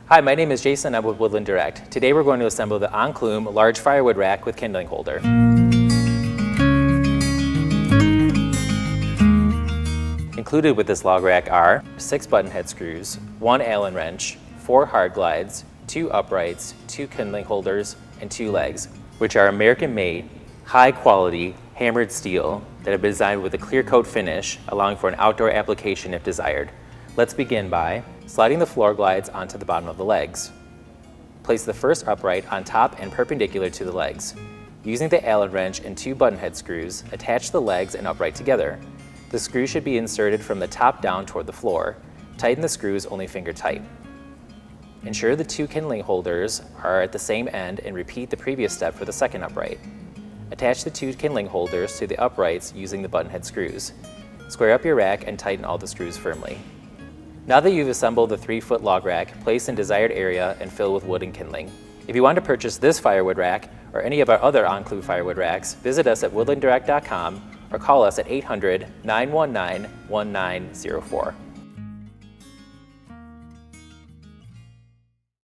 Hi, my name is Jason. I'm with Woodland Direct. Today we're going to assemble the Enclume large firewood rack with kindling holder. Included with this log rack are 6 button head screws, 1 Allen wrench, 4 hard glides, 2 uprights, 2 kindling holders, and 2 legs, which are American-made, high-quality, hammered steel that have been designed with a clear coat finish, allowing for an outdoor application if desired. Let's begin by sliding the floor glides onto the bottom of the legs. Place the first upright on top and perpendicular to the legs. Using the Allen wrench and 2 button head screws, attach the legs and upright together. The screw should be inserted from the top down toward the floor. Tighten the screws only finger tight. Ensure the 2 kindling holders are at the same end and repeat the previous step for the second upright. Attach the 2 kindling holders to the uprights using the button head screws. Square up your rack and tighten all the screws firmly. Now that you've assembled the 3-foot log rack, place in desired area and fill with wood and kindling. If you want to purchase this firewood rack or any of our other Enclume firewood racks, visit us at woodlanddirect.com or call us at 800-919-1904.